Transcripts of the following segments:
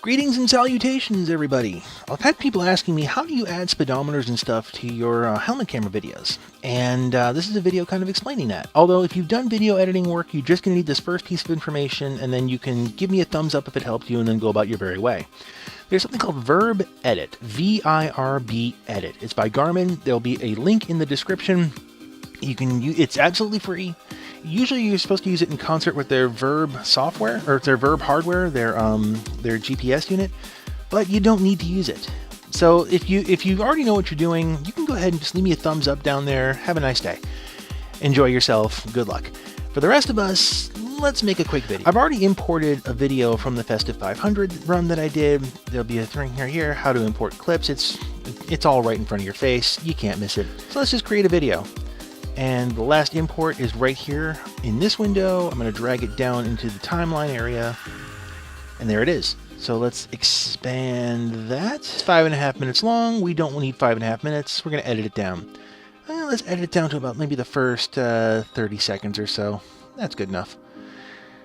Greetings and salutations, everybody. I've had people asking me, how do you add speedometers and stuff to your helmet camera videos? And this is a video kind of explaining that. Although if you've done video editing work, you're just going to need this first piece of information, and then you can give me a thumbs up if it helped you, and then go about your merry way. There's something called Verb Edit, V-I-R-B Edit. It's by Garmin. There'll be a link in the description. You can use, it's absolutely free. Usually you're supposed to use it in concert with their Verb software, or their Verb hardware, their GPS unit, but you don't need to use it. So if you already know what you're doing, you can go ahead and just leave me a thumbs up down there. Have a nice day. Enjoy yourself. Good luck. For the rest of us, let's make a quick video. I've already imported a video from the Festive 500 run that I did. There'll be a thing here, how to import clips. It's all right in front of your face. You can't miss it. So let's just create a video. And the last import is right here in this window. I'm going to drag it down into the timeline area, and there it is. So let's expand that. It's 5.5 minutes long. We don't need 5.5 minutes. We're going to edit it down. Let's edit it down to about maybe the first 30 seconds or so. That's good enough.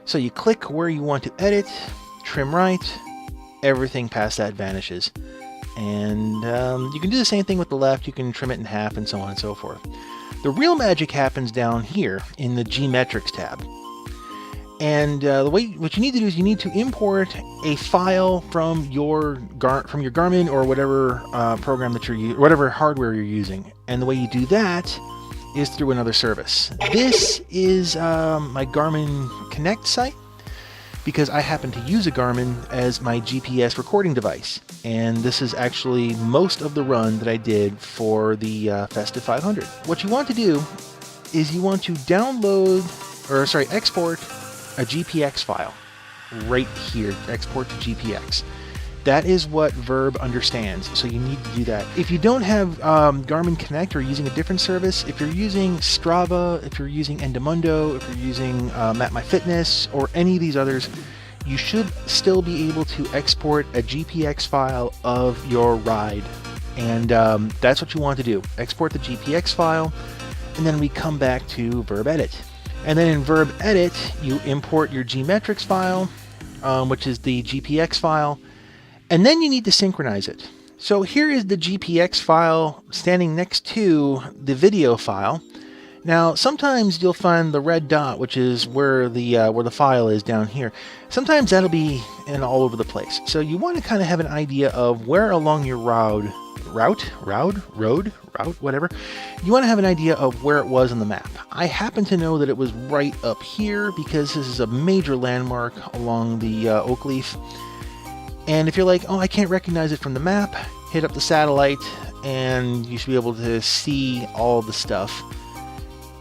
So you click where you want to edit, trim right, everything past that vanishes. And you can do the same thing with the left. You can trim it in half and so on and so forth. The real magic happens down here in the Geometrics tab. And what you need to do is you need to import a file from your Garmin or whatever program that whatever hardware you're using. And the way you do that is through another service. This is my Garmin Connect site, because I happen to use a Garmin as my GPS recording device. And this is actually most of the run that I did for the Festive 500. What you want to do is you want to export a GPX file right here. Export to GPX. That is what Verb understands, so you need to do that. If you don't have Garmin Connect or using a different service, if you're using Strava, if you're using Endomondo, if you're using MapMyFitness, or any of these others, you should still be able to export a GPX file of your ride. And that's what you want to do. Export the GPX file, and then we come back to Verb Edit. And then in Verb Edit, you import your Geometrics file, which is the GPX file, and then you need to synchronize it. So here is the GPX file standing next to the video file. Now, sometimes you'll find the red dot, which is where the file is down here. Sometimes that'll be all over the place. So you want to kind of have an idea of where along your road, whatever. You want to have an idea of where it was on the map. I happen to know that it was right up here because this is a major landmark along the Oak Leaf. And if you're like, oh, I can't recognize it from the map, hit up the satellite and you should be able to see all the stuff.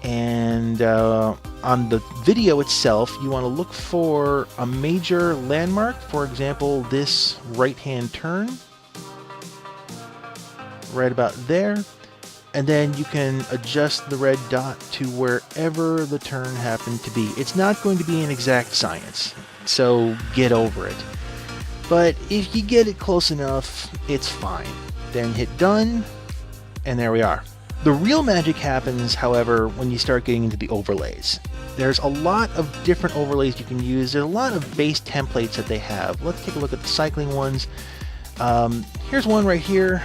And on the video itself, you want to look for a major landmark. For example, this right-hand turn, right about there. And then you can adjust the red dot to wherever the turn happened to be. It's not going to be an exact science, so get over it. But if you get it close enough, it's fine. Then hit done, and there we are. The real magic happens, however, when you start getting into the overlays. There's a lot of different overlays you can use. There's a lot of base templates that they have. Let's take a look at the cycling ones. Here's one right here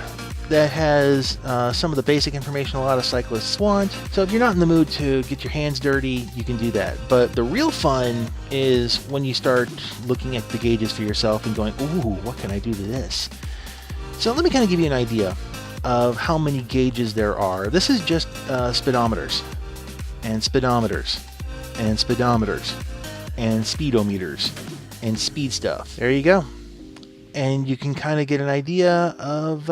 that has some of the basic information a lot of cyclists want. So if you're not in the mood to get your hands dirty, you can do that. But the real fun is when you start looking at the gauges for yourself and going, ooh, what can I do to this? So let me kind of give you an idea of how many gauges there are. This is just speedometers, and speedometers, and speedometers, and speedometers, and speed stuff. There you go. And you can kind of get an idea of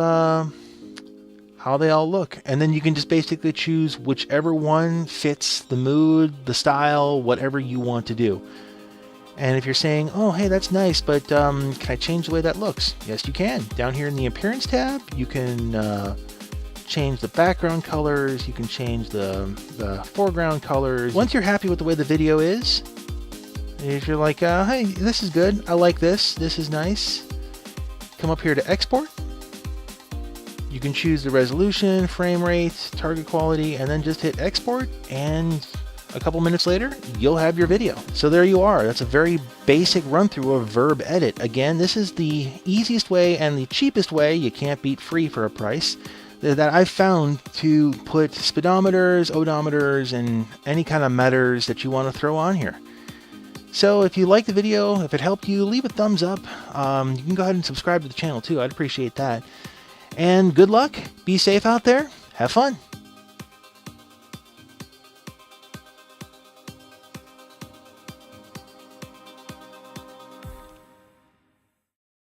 how they all look. And then you can just basically choose whichever one fits the mood, the style, whatever you want to do. And if you're saying, oh, hey, that's nice, but can I change the way that looks? Yes, you can. Down here in the Appearance tab, you can change the background colors. You can change the foreground colors. Once you're happy with the way the video is, if you're like, hey, this is good. I like this. This is nice. Come up here to Export. You can choose the resolution, frame rate, target quality, and then just hit Export, and a couple minutes later, you'll have your video. So there you are. That's a very basic run through of Verb Edit. Again, this is the easiest way and the cheapest way, you can't beat free for a price, that I've found to put speedometers, odometers, and any kind of meters that you want to throw on here. So if you like the video, if it helped you, leave a thumbs up. You can go ahead and subscribe to the channel too. I'd appreciate that. And good luck. Be safe out there. Have fun.